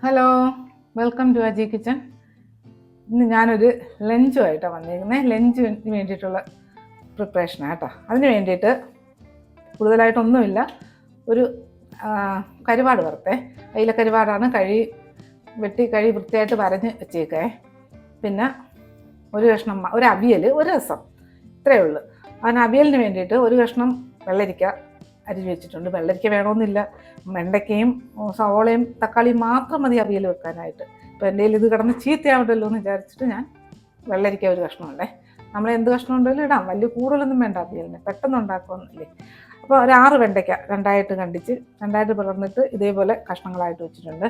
Hello, welcome to Aji kitchen. ഇന്ന് ഞാനൊരു ലഞ്ചുമായിട്ടാണ് വന്നിരിക്കുന്നത്. ലഞ്ചിന് വേണ്ടിയിട്ടുള്ള പ്രിപ്പറേഷനാണ് കേട്ടോ. അതിന് വേണ്ടിയിട്ട് കൂടുതലായിട്ടൊന്നുമില്ല. ഒരു കരുവാട് വറുത്തേ, അയില കരുവാടാണ്. വെട്ടി വൃത്തിയായിട്ട് വരഞ്ഞ് വെച്ചേക്കേ. പിന്നെ ഒരു കഷ്ണം ഒരു അവിയൽ, ഒരു രസം, ഇത്രയേ ഉള്ളൂ. അതിന് അവിയലിന് വേണ്ടിയിട്ട് ഒരു കഷ്ണം വെള്ളരിക്ക അരിഞ്ഞ് വെച്ചിട്ടുണ്ട്. വെള്ളരിക്ക വേണമെന്നില്ല, വെണ്ടയ്ക്കയും സവോളയും തക്കാളിയും മാത്രം മതി അവിയൽ വെക്കാനായിട്ട്. ഇപ്പോൾ എൻ്റെ കയ്യിൽ ഇത് കിടന്ന് ചീത്തയാവണ്ടല്ലോ എന്ന് വിചാരിച്ചിട്ട് ഞാൻ വെള്ളരിക്ക ഒരു കഷ്ണമുണ്ടേ. നമ്മൾ എന്ത് കഷ്ണം ഉണ്ടെങ്കിലും ഇടാം, വലിയ കൂടുതലൊന്നും വേണ്ട അവിയലിന്, പെട്ടെന്ന് ഉണ്ടാക്കുമെന്നില്ലേ. അപ്പോൾ ഒരു 6 വെണ്ടയ്ക്ക രണ്ടായിട്ട് പിളർന്നിട്ട് ഇതേപോലെ കഷ്ണങ്ങളായിട്ട് വെച്ചിട്ടുണ്ട്.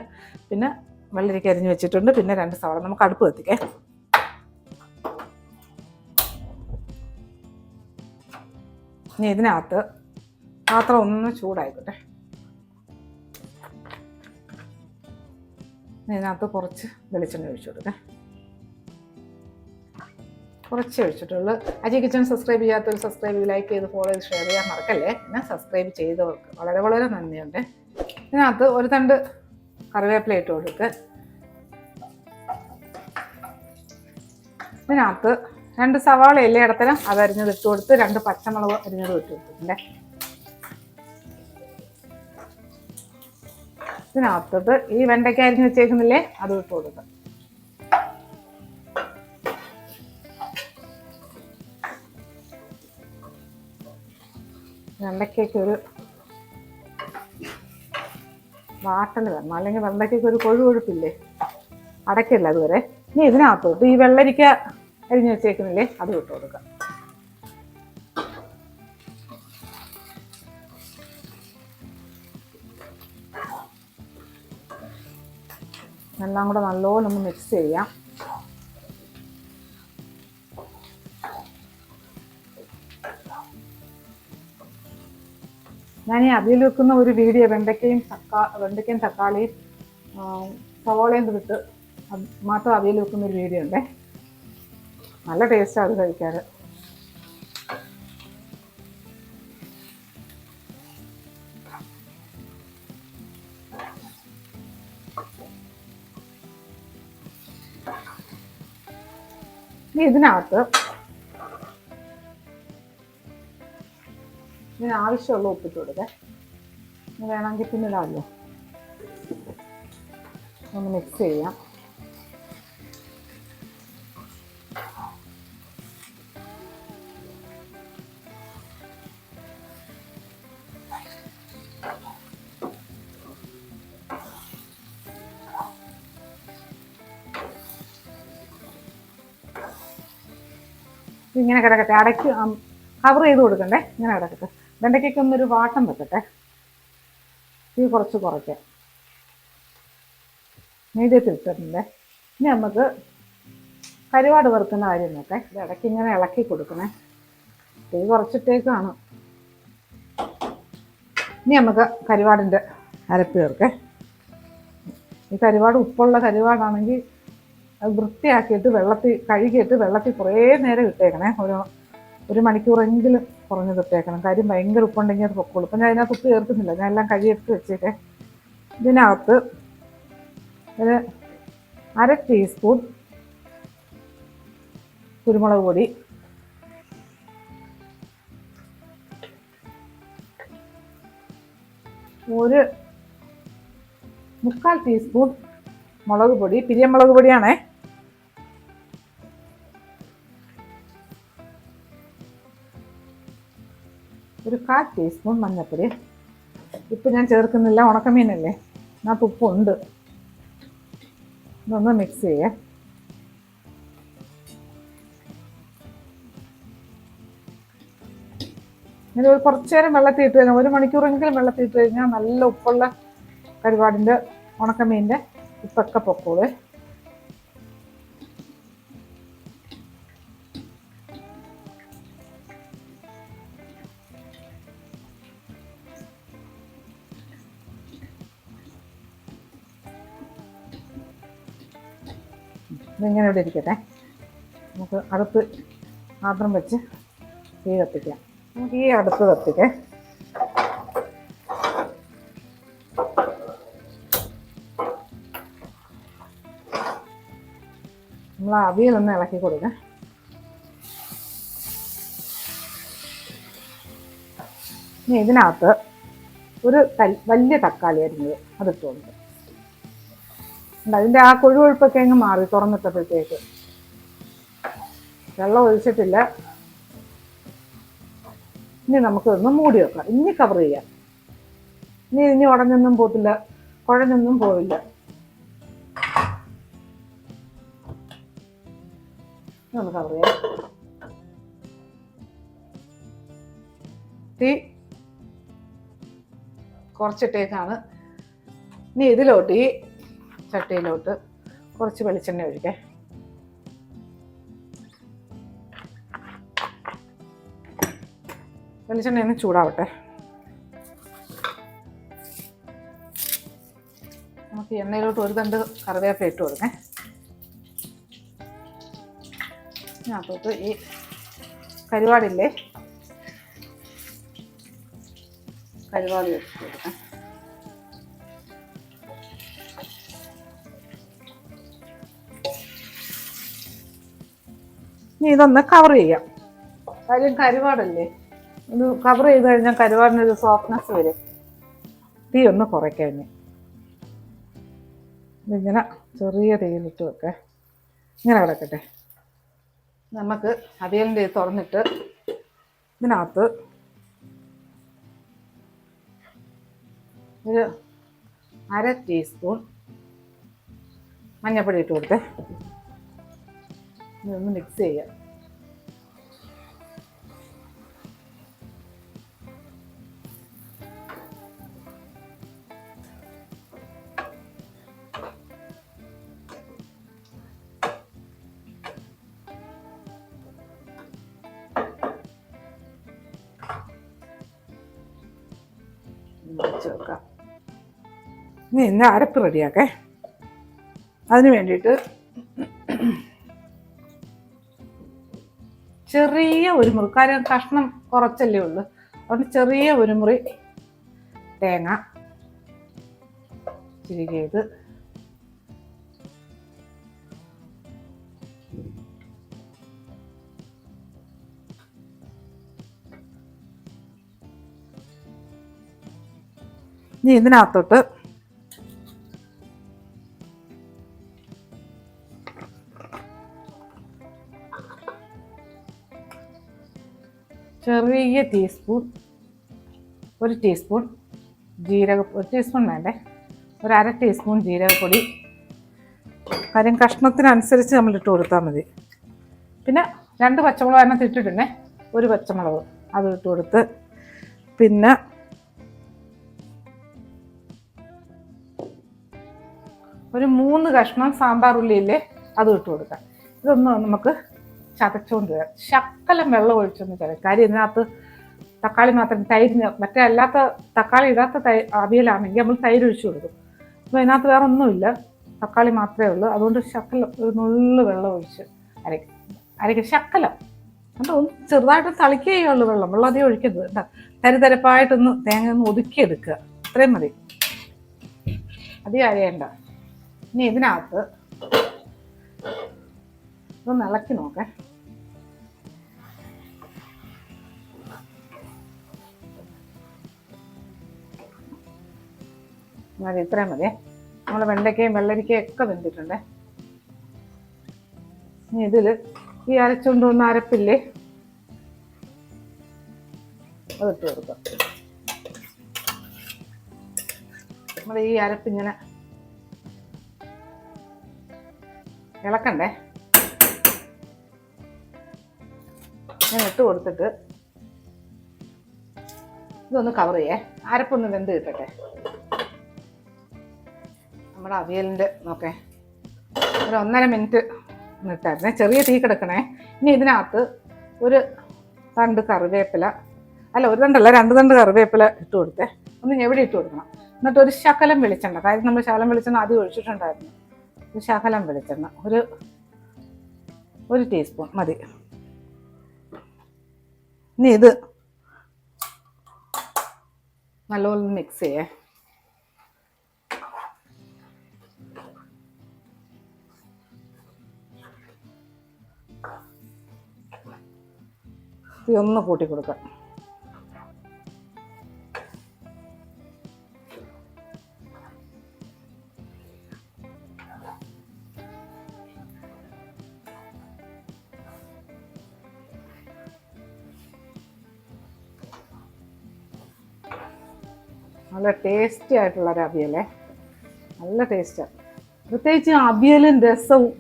പിന്നെ വെള്ളരിക്ക അരിഞ്ഞ് വെച്ചിട്ടുണ്ട്. പിന്നെ 2 സവാള. നമുക്ക് അടുപ്പ് കത്തിക്കേ. ഇനി ഇതിനകത്ത് പാത്രം ഒന്ന് ചൂടായിക്കോട്ടെ. ഇതിനകത്ത് കുറച്ച് വെളിച്ചെണ്ണ ഒഴിച്ചു കൊടുക്കാം. കുറച്ച് ഒഴിച്ചിട്ടുള്ളൂ. അജി കിച്ചൺ സബ്സ്ക്രൈബ് ചെയ്യാത്തവർ സബ്സ്ക്രൈബ് ചെയ്ത്, ലൈക്ക് ചെയ്ത്, ഫോളോ ചെയ്ത്, ഷെയർ ചെയ്യാൻ മറക്കല്ലേ. പിന്നെ സബ്സ്ക്രൈബ് ചെയ്തവർക്ക് വളരെ വളരെ നന്ദിയുണ്ട്. ഇതിനകത്ത് ഒരു തണ്ട് കറിവേപ്പില ഇട്ട് കൊടുത്ത്, ഇതിനകത്ത് 2 സവാള ഇല്ലേ ഇടത്തരം അതരിഞ്ഞത് ഇട്ട് കൊടുത്ത്, 2 പച്ചമുളക് അരിഞ്ഞത് ഇട്ട് കൊടുത്തിട്ടുണ്ട്. ഇതിനകത്തോട്ട് ഈ വെണ്ടയ്ക്ക അരിഞ്ഞ് വെച്ചേക്കുന്നില്ലേ അത് ഇട്ട് കൊടുക്കാം. വെണ്ടയ്ക്കൊക്കെ ഒരു വാട്ടൽ വരണം, അല്ലെങ്കിൽ വെണ്ടയ്ക്കൊക്കെ ഒരു കൊഴുകൊഴുപ്പില്ലേ, അടയ്ക്കില്ല അതുവരെ. ഇനി ഇതിനകത്തോട്ട് ഈ വെള്ളരിക്ക അരിഞ്ഞ് വെച്ചേക്കുന്നില്ലേ അത് ഇട്ട് കൊടുക്കാം. എല്ലാം കൂടെ നല്ലോണം ഒന്ന് മിക്സ് ചെയ്യാം. ഞാൻ ഈ അവിയൽ വെക്കുന്ന ഒരു വീഡിയോ വെണ്ടയ്ക്കയും തക്കാളിയും സവോളയും ഇട്ട് മാത്രം അവിയൽ വെക്കുന്ന ഒരു വീഡിയോ ഉണ്ടേ. നല്ല ടേസ്റ്റാണ് അത് കഴിക്കാൻ. ഇതിനകത്ത് ആവശ്യമുള്ള ഉപ്പിട്ട് കൊടുക്കേ. വേണമെങ്കിൽ പിന്നെ ഇടാമല്ലോ. ഒന്ന് മിക്സ് ചെയ്യാം. ഇങ്ങനെ കിടക്കട്ടെ, അടയ്ക്ക് കവർ ചെയ്ത് കൊടുക്കണ്ടേ, ഇങ്ങനെ കിടക്കട്ടെ. വെണ്ടയ്ക്കൊക്കെ ഒന്നൊരു വാട്ടം വെക്കട്ടെ. ഇത് കുറയ്ക്കാം. മീഡിയത്തിൽ ഇട്ടിട്ടുണ്ടേ. ഇനി നമുക്ക് കരുവാട് വറുക്കുന്ന കാര്യം നോക്കേ. ഇത് ഇടയ്ക്ക് ഇങ്ങനെ ഇളക്കി കൊടുക്കണേ. തീ കുറച്ചിട്ടേക്കാണ്. ഇനി നമുക്ക് കരുവാടിൻ്റെ അരപ്പ് ചേർക്കേ. ഈ കരുവാട് ഉപ്പുള്ള കരുവാടാണെങ്കിൽ അത് വൃത്തിയാക്കിയിട്ട് കഴുകിയിട്ട് വെള്ളത്തിൽ കുറേ നേരം ഇട്ടേക്കണേ. ഒരു മണിക്കൂറെങ്കിലും കുറഞ്ഞത് ഇട്ടേക്കണം. കാര്യം ഭയങ്കര ഉപ്പുണ്ടെങ്കിൽ അത് പൊക്കോളൂ. ഇപ്പം ഞാൻ അതിനകത്ത് ഉപ്പ് ചേർക്കുന്നില്ല, ഞാൻ എല്ലാം കഴുകിയെടുത്ത് വെച്ചേക്കേ. ഇതിനകത്ത് ഒരു 1/2 ടീസ്പൂൺ കുരുമുളക് പൊടി, ഒരു 1/4 ടീസ്പൂൺ മുളക് പൊടി, പിരിയമുളക് പൊടിയാണേ. ഒരു 1/4 ടീസ്പൂൺ മഞ്ഞൾപ്പൊടി. ഇപ്പം ഞാൻ ചേർക്കുന്നില്ല, ഉണക്കമീനല്ലേ, അതിനകത്ത് ഉപ്പുണ്ട്. ഇതൊന്ന് മിക്സ് ചെയ്യാം. ഇങ്ങനെ കുറച്ച് നേരം വെള്ളത്തിൽ ഇട്ട് കഴിഞ്ഞാൽ, 1 മണിക്കൂറെങ്കിലും വെള്ളത്തിൽ ഇട്ട് കഴിഞ്ഞാൽ നല്ല ഉപ്പുള്ള കരുവാടിൻ്റെ ഉണക്കമീൻ്റെ ഉപ്പൊക്കെ പൊക്കോളൂ. ഇതിങ്ങനെ ഇവിടെ ഇരിക്കട്ടെ. നമുക്ക് അടുപ്പ് മാത്രം വെച്ച് തീ കത്തിക്കാം. നമുക്ക് ഈ അടുപ്പ് കത്തിക്കേ. നമ്മൾ അവിയലൊന്ന് ഇളക്കി കൊടുക്കാം. ഇനി ഇതിനകത്ത് ഒരു വലിയ തക്കാളി അരിഞ്ഞത് അതിട്ട് കൊടുക്കുക. അതിൻ്റെ ആ കൊഴുകൊഴുപ്പൊക്കെ അങ്ങ് മാറി തുറന്നിട്ടപ്പോഴത്തേക്ക്. വെള്ളം ഒഴിച്ചിട്ടില്ല. ഇനി നമുക്കൊന്ന് മൂടി വെക്കാം. ഇനി കവർ ചെയ്യാം. ഇനി ഉടഞ്ഞൊന്നും പോത്തില്ല, കുഴഞ്ഞൊന്നും പോവില്ല. ഒന്ന് കവർ ചെയ്യാം. തീ കുറച്ചിട്ടേക്കാണ്. ഇനി ഇതിലോട്ട് ഈ ചട്ടിയിലോട്ട് കുറച്ച് വെളിച്ചെണ്ണ ഒഴിക്കേ. വെളിച്ചെണ്ണ ഒന്ന് ചൂടാവട്ടെ. നമുക്ക് എണ്ണയിലോട്ട് ഒരു തണ്ട് കറിവേപ്പില ഇട്ട് കൊടുക്കേ. അതിനകത്തോട്ട് ഈ കരുവാടില്ലേ, കരുവാടി വെച്ച് കൊടുക്കാം. ഇനി ഇതൊന്ന് കവർ ചെയ്യാം. കാര്യം കരുവാടല്ലേ, ഇത് കവർ ചെയ്ത് കഴിഞ്ഞാൽ കരുവാടിനൊരു സോഫ്റ്റ്നെസ് വരും. തീ ഒന്ന് കുറയ്ക്കാൻ ഇതിങ്ങനെ ചെറിയ തീയിലിട്ട് വെക്കേ. ഇങ്ങനെ കിടക്കട്ടെ. നമുക്ക് അവിയലിൻ്റെ തുറന്നിട്ട് ഇതിനകത്ത് ഒരു 1/2 ടീസ്പൂൺ മഞ്ഞൾപ്പൊടി ഇട്ട് കൊടുത്തേ. ഇതൊന്ന് മിക്സ് ചെയ്യാം. വെക്കാം. ഇനി അരപ്പ് റെഡിയാക്കേ. അതിന് വേണ്ടിയിട്ട് ചെറിയ ഒരു മുറി, കാര്യം കഷ്ണം കുറച്ചല്ലേ ഉള്ളൂ, അതുകൊണ്ട് ചെറിയ ഒരു മുറി തേങ്ങ ചിരികിയത്, ഇനി ഇതിനകത്തോട്ട് ചെറിയ ടീസ്പൂൺ, ഒരു ടീസ്പൂൺ ഒരു ടീസ്പൂൺ വേണ്ടേ, ഒരു 1/2 ടീസ്പൂൺ ജീരകപ്പൊടി. കാര്യം കഷ്ണത്തിനനുസരിച്ച് നമ്മൾ ഇട്ട് കൊടുത്താൽ മതി. പിന്നെ 2 പച്ചമുളക് അതിനകത്ത് ഇട്ടിട്ടുണ്ടേ, ഒരു പച്ചമുളക് അത് ഇട്ട് കൊടുത്ത്, പിന്നെ ഒരു 3 കഷ്ണം സാമ്പാർ ഉള്ളിയില്ലേ അത് ഇട്ട് കൊടുക്കാം. ഇതൊന്ന് നമുക്ക് ചതച്ചുകൊണ്ട് വരാം. ശക്കലം വെള്ളം ഒഴിച്ചൊന്ന് ചതക്കാം. കാര്യം ഇതിനകത്ത് തക്കാളി മാത്രം, തൈര് മറ്റേ അല്ലാത്ത തക്കാളി ഇടാത്ത അവിയലാണെങ്കിൽ നമ്മൾ തൈര് ഒഴിച്ചു കൊടുക്കും. അപ്പോൾ ഇതിനകത്ത് വേറെ ഒന്നുമില്ല, തക്കാളി മാത്രമേ ഉള്ളൂ. അതുകൊണ്ട് ശക്കലം ഒരു നുള്ളു വെള്ളം ഒഴിച്ച് അരയ്ക്കും. ശക്കലം എന്നിട്ട് ഒന്ന് ചെറുതായിട്ട് തളിക്കുകയുള്ളൂ. വെള്ളം അധികം ഒഴിക്കരുത് കേട്ടോ. തരിതരപ്പായിട്ടൊന്ന് തേങ്ങ ഒന്ന് ഒതുക്കിയെടുക്കുക, അത്രയും മതി, അധികം അരയണ്ട. ഇനി ഇതിനകത്ത് ഇതൊന്ന് ഇളക്കി നോക്കേ. മതി, ഇത്രയും മതിയേ. നമ്മൾ വെണ്ടയ്ക്കയും വെള്ളരിക്കയും ഒക്കെ വെന്തിട്ടുണ്ടേ. ഇനി ഇതിൽ ഈ അരച്ചുകൊണ്ട് വന്ന അരപ്പില്ലേ അതിട്ട് കൊടുക്കാം. നമ്മൾ ഈ അരപ്പിങ്ങനെ ഇളക്കണ്ടേ. ഞാൻ ഇട്ട് കൊടുത്തിട്ട് ഇതൊന്ന് കവർ ചെയ്യേ. അരപ്പൊന്ന് വെന്ത് കിട്ടട്ടെ. നമ്മുടെ അവിയലിൻ്റെ നോക്കേ ഒരു 1.5 മിനിറ്റ് ഇട്ടായിരുന്നേ. ചെറിയ തീ കിടക്കണേ. ഇനി ഇതിനകത്ത് ഒരു തണ്ട് കറിവേപ്പില, അല്ല ഒരു തണ്ടല്ല 2 തണ്ട് കറിവേപ്പില ഇട്ട് കൊടുത്തേ. ഒന്ന് എവിടെ ഇട്ട് കൊടുക്കണം. എന്നിട്ട് ഒരു ശകലം വെളിച്ചെണ്ണ, കാര്യം നമ്മൾ ശകലം വെളിച്ചെണ്ണ ആദ്യം ഒഴിച്ചിട്ടുണ്ടായിരുന്നു. ഒരു ശകലം വെളിച്ചെണ്ണ, ഒരു ടീസ്പൂൺ മതി. ഇനി ഇത് നല്ലപോലെ മിക്സ് ചെയ്യേ. ഒന്ന് കൂട്ടി കൊടുക്കാം. നല്ല ടേസ്റ്റി ആയിട്ടുള്ളൊരു അവിയലേ, നല്ല ടേസ്റ്റാണ്. പ്രത്യേകിച്ച് അവിയലും രസവും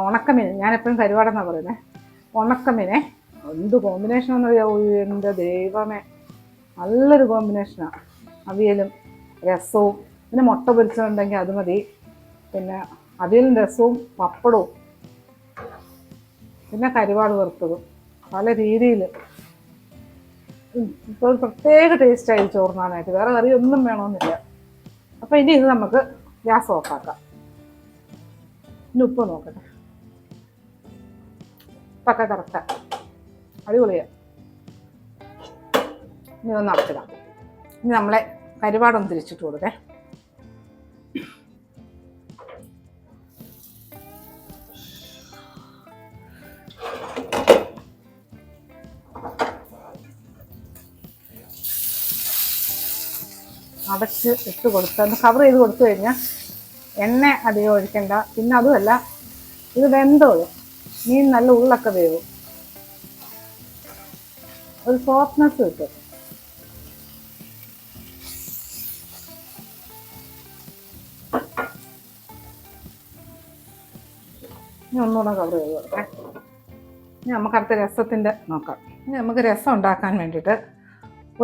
ഉണക്കമീൻ, ഞാനെപ്പോഴും കരുവാടെന്നാണ് പറയുന്നത്. ഉണക്കമീനെ എന്ത് കോമ്പിനേഷനാണെന്ന് അറിയാമോ? എൻ്റെ ദൈവമേ, നല്ലൊരു കോമ്പിനേഷനാണ് അവിയലും രസവും. പിന്നെ മുട്ട പൊരിച്ചതുണ്ടെങ്കിൽ അത് മതി. പിന്നെ അവിയലും രസവും പപ്പടവും പിന്നെ കരുവാട് വറുത്തതും പല രീതിയിൽ ഇപ്പോൾ ഒരു പ്രത്യേക ടേസ്റ്റായി ചോറിനാനായിട്ട്. വേറെ കറി ഒന്നും വേണമെന്നില്ല. അപ്പോൾ ഇനി ഇത് നമുക്ക് ഗ്യാസ് ഓഫാക്കാം. ഇനി ഉപ്പ് നോക്കട്ടെ. ഉപ്പൊക്കെ കറക്റ്റാണ്, അടിപൊളിയാണ്. ഇനി ഒന്ന് അടച്ചിടാം. ഇനി നമ്മളെ കരുവാടൊന്ന് തിരിച്ചിട്ട് കൊടുക്കേ. അടച്ച് ഇട്ട് കൊടുത്ത് ഒന്ന് കവർ ചെയ്ത് കൊടുത്തു കഴിഞ്ഞാൽ എണ്ണ അധികം ഒഴിക്കണ്ട. പിന്നെ അതുമല്ല, ഇത് വെന്തോളും, മീൻ നല്ല ഉള്ളൊക്കെ വേവും, ഒരു സോഫ്റ്റ്നെസ് കിട്ടും. ഇനി ഒന്നുകൂടെ കവർ ചെയ്ത് കൊടുക്കാം. ഇനി നമുക്ക് അടുത്ത രസത്തിൻ്റെ നോക്കാം. ഇനി നമുക്ക് രസം ഉണ്ടാക്കാൻ വേണ്ടിയിട്ട്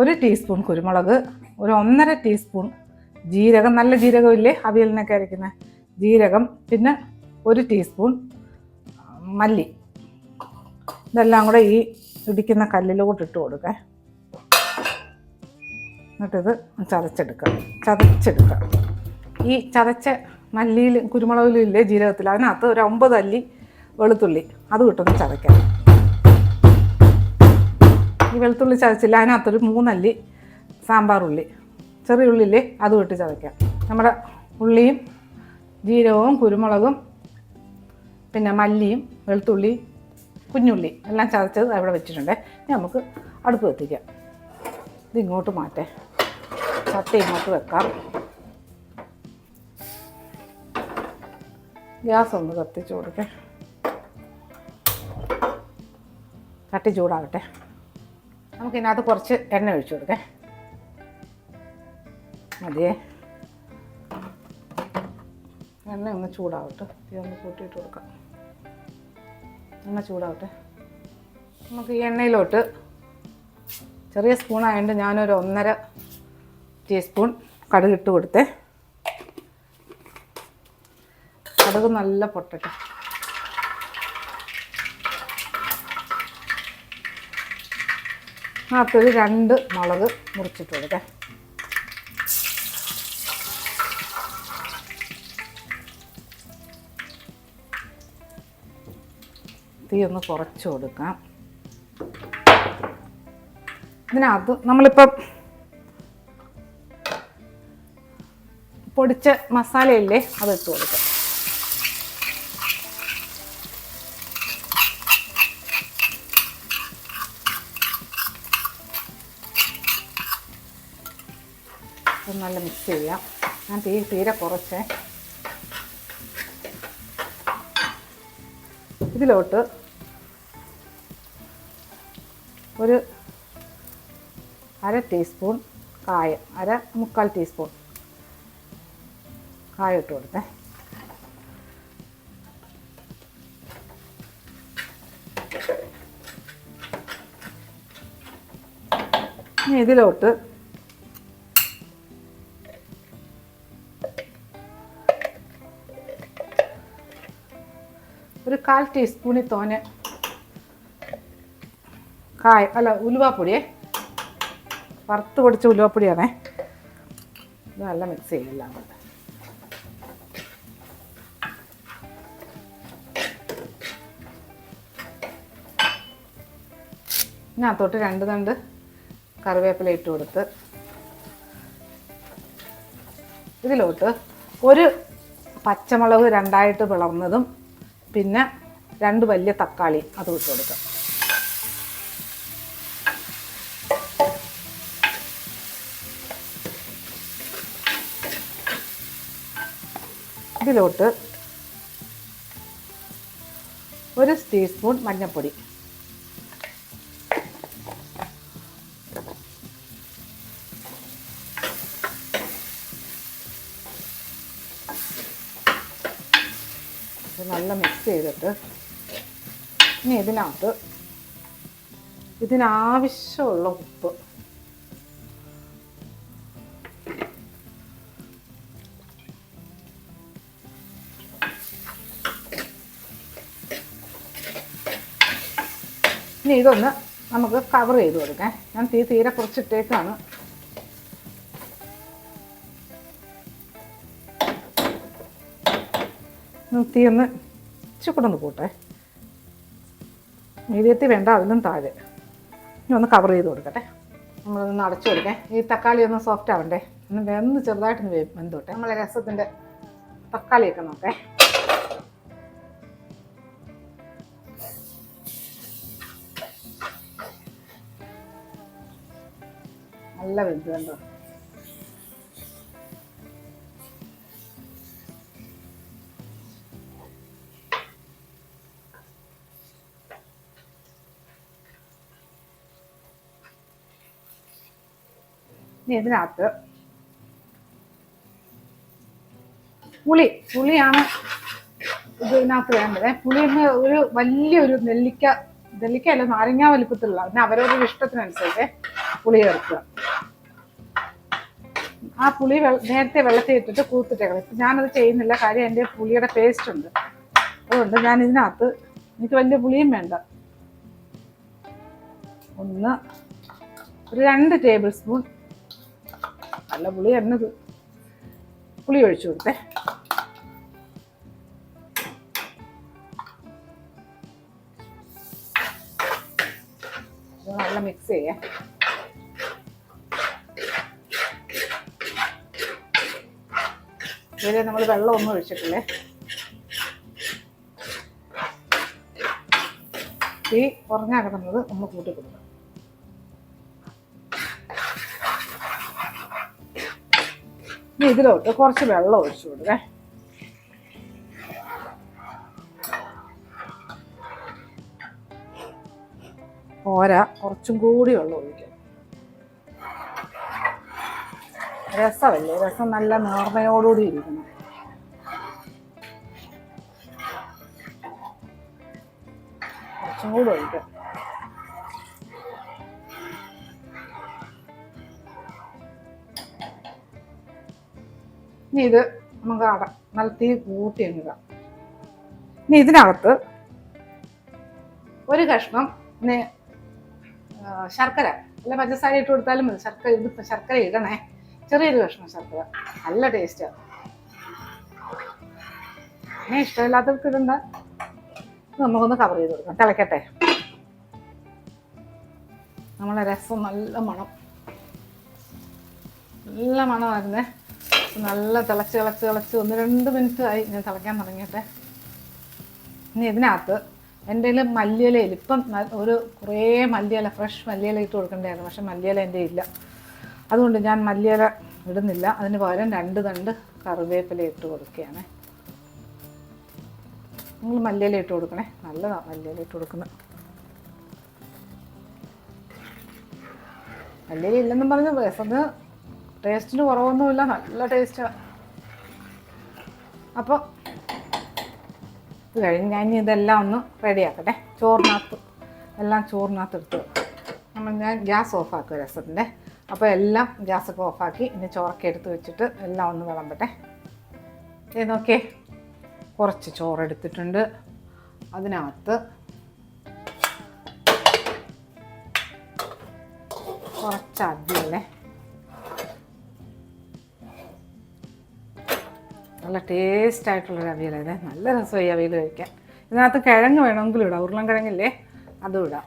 1 ടീസ്പൂൺ കുരുമുളക്, ഒരു 1.5 ടീസ്പൂൺ ജീരകം, നല്ല ജീരകമില്ലേ അവിയലിനൊക്കെ അരയ്ക്കുന്ന ജീരകം, പിന്നെ 1 ടീസ്പൂൺ മല്ലി. ഇതെല്ലാം കൂടെ ഈ ഇടിക്കുന്ന കല്ലിലോട്ട് ഇട്ട് കൊടുക്കുക. എന്നിട്ടിത് ചതച്ചെടുക്കുക. ഈ ചതച്ച മല്ലിയിലും കുരുമുളകിലും ഇല്ലേ ജീരകത്തിൽ, അതിനകത്ത് ഒരു 9 അല്ലി വെളുത്തുള്ളി അത് കിട്ടുന്ന ചതയ്ക്കാം. ഈ വെളുത്തുള്ളി ചതച്ചില്ല, അതിനകത്തൊരു 3 അല്ലി സാമ്പാർ ഉള്ളി, ചെറിയ ഉള്ളില്ലേ അതും ഇട്ട് ചതയ്ക്കാം. നമ്മുടെ ഉള്ളിയും ജീരകവും കുരുമുളകും പിന്നെ മല്ലിയും വെളുത്തുള്ളിയും കുഞ്ഞുള്ളി എല്ലാം ചതച്ചത് അവിടെ വെച്ചിട്ടുണ്ട്. ഇനി നമുക്ക് അടുപ്പ് കത്തിക്കാം. ഇത് ഇങ്ങോട്ട് മാറ്റേ, ചട്ടി ഇങ്ങോട്ട് വെക്കാം. ഗ്യാസ് ഒന്ന് കത്തിച്ച് കൊടുക്കേ. ചട്ടി ചൂടാകട്ടെ. നമുക്കിതിനകത്ത് കുറച്ച് എണ്ണ ഒഴിച്ചു കൊടുക്കേ. മതിയേ, എണ്ണ ഒന്ന് ചൂടാവട്ടെ. ഇതൊന്ന് കൂട്ടിയിട്ട് കൊടുക്കാം. എണ്ണ ചൂടാവട്ടെ. നമുക്ക് ഈ എണ്ണയിലോട്ട് ചെറിയ സ്പൂണായതുകൊണ്ട് ഞാനൊരു 1.5 ടീസ്പൂൺ കടുക് ഇട്ട് കൊടുത്തേ. കടുക് നല്ല പൊട്ടട്ടെ. അതിനകത്തൊരു 2 മുളക് മുറിച്ചിട്ട് കൊടുക്കേ. തീ ഒന്ന് കുറച്ച് കൊടുക്കാം. ഇതിനകത്ത് നമ്മളിപ്പം പൊടിച്ച മസാലയില്ലേ അതിട്ട് കൊടുക്കാം. നല്ല മിക്സ് ചെയ്യാം. ഞാൻ തീരെ കുറച്ച് ഇതിലോട്ട് ഒരു 1/2 ടീസ്പൂൺ കായം, 1/4 ടീസ്പൂൺ കായം ഇട്ട് കൊടുത്തേ. ഇനി ഇതിലോട്ട് ഒരു 1/4 ടീസ്പൂണിൽ തോനെ ഉലുവാപ്പൊടിയേ, വറുത്ത് പൊടിച്ച ഉലുവാപ്പൊടിയാണേ. ഇത് നല്ല മിക്സ് ചെയ്യില്ല. ഇതിനകത്തോട്ട് 2 തണ്ട് കറിവേപ്പില ഇട്ട് കൊടുത്ത് ഇതിലോട്ട് ഒരു പച്ചമുളക് 2ആയിട്ട് പിളർന്നതും പിന്നെ 2 വലിയ തക്കാളി അത് ഇട്ട് കൊടുക്കാം. ഇതിലോട്ട് 1 ടീസ്പൂൺ മഞ്ഞൾപ്പൊടി, നല്ല മിക്സ് ചെയ്തിട്ട് ഇനി ഇതിനാവശ്യമുള്ള ഉപ്പ്, ഇനി ഇതൊന്ന് നമുക്ക് കവർ ചെയ്ത് കൊടുക്കാം. ഞാൻ തീരെ കുറച്ചിട്ടേക്കാണ്. തീ ഒന്ന് ഇച്ചിരി കൂട്ടെ, മീഡിയത്തിൽ വേണ്ട, അതിലും താഴെ. ഇനി ഒന്ന് കവർ ചെയ്ത് കൊടുക്കട്ടെ. നമ്മളൊന്ന് അടച്ചു കൊടുക്കാം. ഈ തക്കാളി ഒന്ന് സോഫ്റ്റ് ആവണ്ടേ, ഒന്ന് ചെറുതായിട്ടൊന്ന് വെന്തോട്ടെ. നമ്മളെ രസത്തിൻ്റെ തക്കാളിയൊക്കെ നോക്കേ. നല്ല വെന്ത് കണ്ടോ. ഇനി ഇതിനകത്ത് പുളിയാണ് ഇതിനകത്ത് വേണ്ടത്. പുളിന്ന് ഒരു വലിയൊരു നെല്ലിക്കയല്ല, നാരങ്ങ വലിപ്പത്തിലുള്ള, പിന്നെ അവരവരുടെ ഇഷ്ടത്തിനനുസരിച്ച് പുളി ചേർക്കുക. ആ പുളി നേരത്തെ വെള്ളത്തിൽ ഇട്ടിട്ട് കൂത്തിട്ടേക്കണം. ഇപ്പം ഞാനത് ചെയ്യുന്നില്ല, കാര്യം എൻ്റെ പുളിയുടെ പേസ്റ്റ് ഉണ്ട്. അതുകൊണ്ട് ഞാൻ ഇതിനകത്ത്, എനിക്ക് വലിയ പുളിയും വേണ്ട, ഒരു 2 ടേബിൾ സ്പൂൺ നല്ല പുളി എണ്ണത് പുളി ഒഴിച്ചു കൊടുത്തേ. നല്ല മിക്സ് ചെയ്യാം. ഇതിൽ നമ്മൾ വെള്ളമൊന്നും ഒഴിച്ചിട്ടില്ലേ. തീ കുറഞ്ഞാ കിടന്നത് നമ്മൾ കൂട്ടി കൊടുക്കണം. ഇനി ഇതിലോട്ട് കുറച്ച് വെള്ളം ഒഴിച്ചു കൊടുക്കേ. കുറച്ചും കൂടി വെള്ളം ഒഴിക്കാം. രസമല്ലേ, രസം നല്ല നേർമയോടുകൂടി ഇരിക്കണം. കുറച്ചും കൂടി ഒഴിക്കാം. ഇനി ഇത് നമുക്ക് നല്ല തീ കൂട്ടി എണ്ണുക. ഇനി ഇതിനകത്ത് ഒരു കഷ്ണം ശർക്കര, അല്ല പഞ്ചസാര ഇട്ട് കൊടുത്താലും മതി. ശർക്കര ഇടണേ, ചെറിയൊരു കഷ്ണം ശർക്കര, നല്ല ടേസ്റ്റാണ്. അങ്ങനെ ഇഷ്ടമില്ലാത്തവർക്ക് ഇടണ്ട. നമുക്കൊന്ന് കവർ ചെയ്ത് കൊടുക്കാം, തിളക്കട്ടെ. നമ്മളെ രസം നല്ല മണമായിരുന്നേ. നല്ല തിളച്ച് 1-2 മിനിറ്റ് ആയി ഞാൻ തിളയ്ക്കാൻ തുടങ്ങിയിട്ട്. ഇനി ഇതിനകത്ത് എൻ്റെ കയ്യിൽ മല്ലിയിലയിൽ ഇപ്പം കുറേ മല്ലിയില, ഫ്രഷ് മല്ലിയില ഇട്ട് കൊടുക്കേണ്ടതായിരുന്നു. പക്ഷെ മല്ലിയില എൻ്റെ ഇല്ല, അതുകൊണ്ട് ഞാൻ മല്ലിയില ഇടുന്നില്ല. അതിന് പകരം 2 തണ്ട് കറിവേപ്പില ഇട്ട് കൊടുക്കുകയാണ്. നിങ്ങൾ മല്ലിയില ഇട്ട് കൊടുക്കണേ, നല്ലതാണ് മല്ലിയില ഇട്ട് കൊടുക്കുന്നത്. മല്ലിയില ഇല്ലെന്നും പറഞ്ഞ് രസത്തിന് ടേസ്റ്റിന് കുറവൊന്നുമില്ല, നല്ല ടേസ്റ്റാണ്. അപ്പോൾ ഇത് കഴിഞ്ഞ് ഞാൻ ഇതെല്ലാം ഒന്ന് റെഡിയാക്കട്ടെ. ചോറിനകത്ത് എടുത്ത് ഞാൻ ഗ്യാസ് ഓഫാക്കുക രസത്തിൻ്റെ. അപ്പോൾ എല്ലാം ഗ്യാസൊക്കെ ഓഫാക്കി ഇനി ചോറൊക്കെ എടുത്ത് വെച്ചിട്ട് എല്ലാം ഒന്ന് വിളമ്പട്ടെ. ഇത് നോക്കിയേ, കുറച്ച് ചോറെടുത്തിട്ടുണ്ട്. അതിനകത്ത് കുറച്ച് അവിയല്ലേ, നല്ല ടേസ്റ്റായിട്ടുള്ളൊരു അവിയലേ. നല്ല രസമായി അവിയൽ കഴിക്കാൻ. ഇതിനകത്ത് കിഴങ്ങ് വേണമെങ്കിലും ഇടാം, ഉരുളൻ കിഴങ്ങില്ലേ, അതും ഇടാം.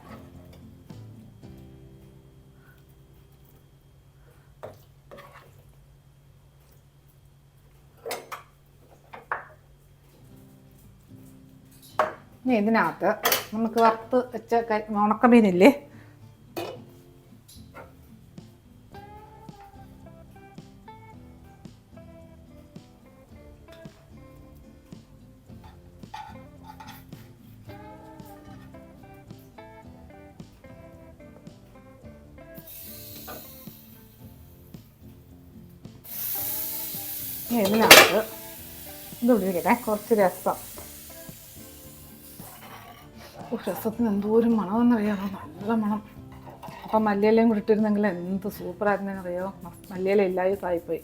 ഇനി ഇതിനകത്ത് നമുക്ക് വറുത്ത് വെച്ച ഉണക്കമീനില്ലേ, ഇനി ഇതിനകത്ത് ഇത് പിടിക്കട്ടെ, കുറച്ച് രസം. രസത്തിന് എന്തോരം മണമെന്നറിയാമോ, നല്ല മണം. അപ്പം മല്ലിയിലയും കൂടി ഇട്ടിരുന്നെങ്കിൽ എന്ത് സൂപ്പറായിരുന്നെന്നറിയോ. മല്ലിയില ഇല്ലാതായിപ്പോയി.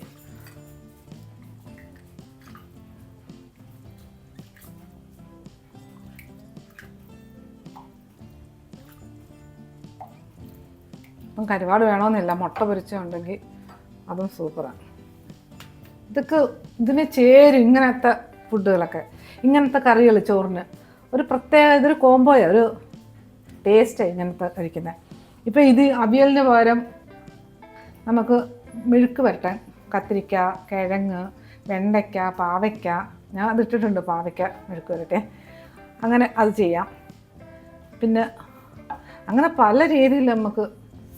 അപ്പം കരുവാട് വേണമെന്നില്ല, മുട്ട പൊരിച്ചുണ്ടെങ്കിൽ അതും സൂപ്പറാണ്. ഇതിന് ചേരും ഇങ്ങനത്തെ ഫുഡുകളൊക്കെ, ഇങ്ങനത്തെ കറികൾ ചോറിന് ഒരു പ്രത്യേക ഇതൊരു കോംബോയാണ്, ഒരു ടേസ്റ്റാണ് ഇങ്ങനത്തെ കഴിക്കുന്നത്. ഇപ്പോൾ ഇത് അവിയലിന് പകരം നമുക്ക് മെഴുക്ക് വരട്ടാൻ കത്തിരിക്ക, കിഴങ്ങ്, വെണ്ടയ്ക്ക, പാവയ്ക്ക, ഞാൻ അതിട്ടിട്ടുണ്ട് പാവയ്ക്ക മെഴുക്ക് വരട്ടെ, അങ്ങനെ അത് ചെയ്യാം. പിന്നെ അങ്ങനെ പല രീതിയിൽ നമുക്ക്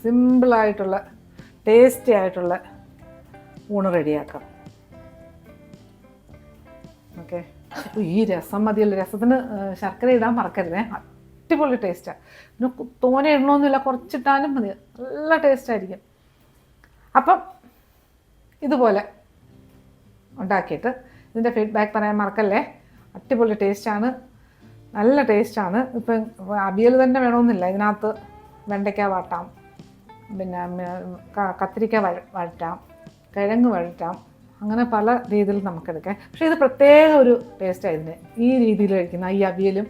സിമ്പിളായിട്ടുള്ള ടേസ്റ്റി ആയിട്ടുള്ള ഊണ് റെഡിയാക്കാം. ഓക്കെ, അപ്പോൾ ഈ രസം മതിയല്ലോ. രസത്തിന് ശർക്കര ഇടാൻ മറക്കരുതേ, അടിപൊളി ടേസ്റ്റാണ്. പിന്നെ തോനെ ഇടണമെന്നില്ല, കുറച്ചിട്ടാലും മതി, നല്ല ടേസ്റ്റായിരിക്കും. അപ്പം ഇതുപോലെ ഉണ്ടാക്കിയിട്ട് ഇതിൻ്റെ ഫീഡ്ബാക്ക് പറയാൻ മറക്കല്ലേ. അടിപൊളി ടേസ്റ്റാണ്, നല്ല ടേസ്റ്റാണ്. ഇപ്പം അവിയൽ തന്നെ വേണമെന്നില്ല, ഇതിനകത്ത് വെണ്ടയ്ക്ക വാട്ടാം, പിന്നെ കത്തിരിക്ക വഴറ്റാം, കിഴങ്ങ് വഴറ്റാം, അങ്ങനെ പല രീതിയിൽ നമുക്കെടുക്കാം. പക്ഷേ ഇത് പ്രത്യേക ഒരു ടേസ്റ്റായിരുന്നു ഈ രീതിയിൽ കഴിക്കുന്ന ഈ അവിയലും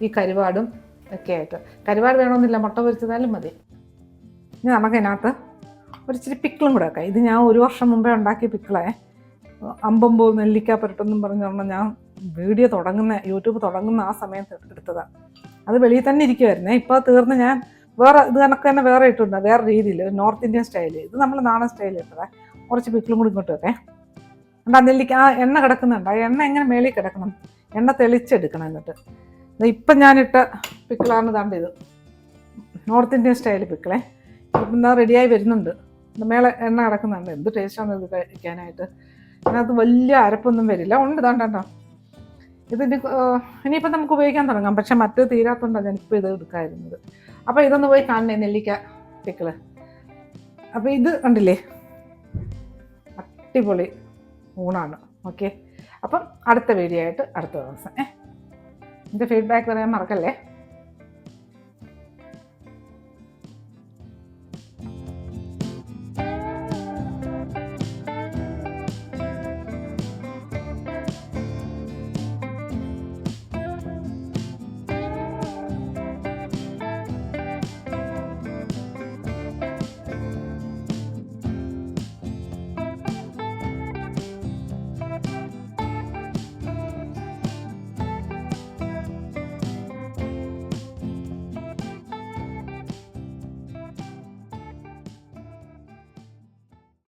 ഈ കരുവാടും ഒക്കെ ആയിട്ട്. കരുവാട് വേണമെന്നില്ല, മുട്ട പൊരിച്ചതായാലും മതി. ഇനി നമുക്കതിനകത്ത് ഒരു ഇച്ചിരി പിക്കിളും കൂടെ വെക്കാം. ഇത് ഞാൻ 1 വർഷം മുമ്പേ ഉണ്ടാക്കിയ പിക്കിളേ, അമ്പമ്പോ നെല്ലിക്ക പുരട്ടെന്നും പറഞ്ഞുകൊണ്ട് ഞാൻ വീഡിയോ യൂട്യൂബ് തുടങ്ങുന്ന ആ സമയത്ത് എടുത്തതാണ്. അത് വെളിയിൽ തന്നെ ഇരിക്കുമായിരുന്നേ. ഇപ്പോൾ തീർന്ന് ഞാൻ വേറെ ഇത് കണക്ക് തന്നെ വേറെ ഇട്ടുണ്ട്, വേറെ രീതിയിൽ, നോർത്ത് ഇന്ത്യൻ സ്റ്റൈൽ. ഇത് നമ്മൾ നാടൻ സ്റ്റൈലിൽ ഇട്ടതേ. കുറച്ച് പിക്കിളും കൂടി ഇങ്ങോട്ട് വെക്കേ. എന്നിട്ട് ആ നെല്ലിക്ക ആ എണ്ണ കിടക്കുന്നുണ്ട്, ആ എണ്ണ എങ്ങനെ മേളിൽ കിടക്കണം, എണ്ണ തെളിച്ചെടുക്കണം. എന്നിട്ട് ഇപ്പം ഞാനിട്ട പിക്കിളാണ് ഇതാണ്ട് ഇത്, നോർത്ത് ഇന്ത്യൻ സ്റ്റൈൽ പിക്കിളേ. ഇപ്പം എന്താ റെഡിയായി വരുന്നുണ്ട്, മേളെ എണ്ണ കിടക്കുന്നുണ്ട്. എന്ത് ടേസ്റ്റാണ് ഇത് കഴിക്കാനായിട്ട്. അതിനകത്ത് വലിയ അരപ്പൊന്നും വരില്ല, ഉണ്ട് ഇതാണ്ടോ. ഇതിന് ഇനിയിപ്പം നമുക്ക് ഉപയോഗിക്കാൻ തുടങ്ങാം, പക്ഷെ മറ്റത് തീരാത്തതുകൊണ്ടാണ് ഞാനിപ്പോൾ ഇത് എടുക്കാതിരുന്നത്. അപ്പോൾ ഇതൊന്ന് പോയി കാണണേ, നെല്ലിക്ക പിക്കിള്. അപ്പോൾ ഇത് കണ്ടില്ലേ, അടിപൊളി ഊണാണ്. ഓക്കെ, അപ്പം അടുത്ത വീഡിയോ ആയിട്ട് അടുത്ത ദിവസം എൻ്റെ ഫീഡ്ബാക്ക് പറയാൻ മറക്കല്ലേ.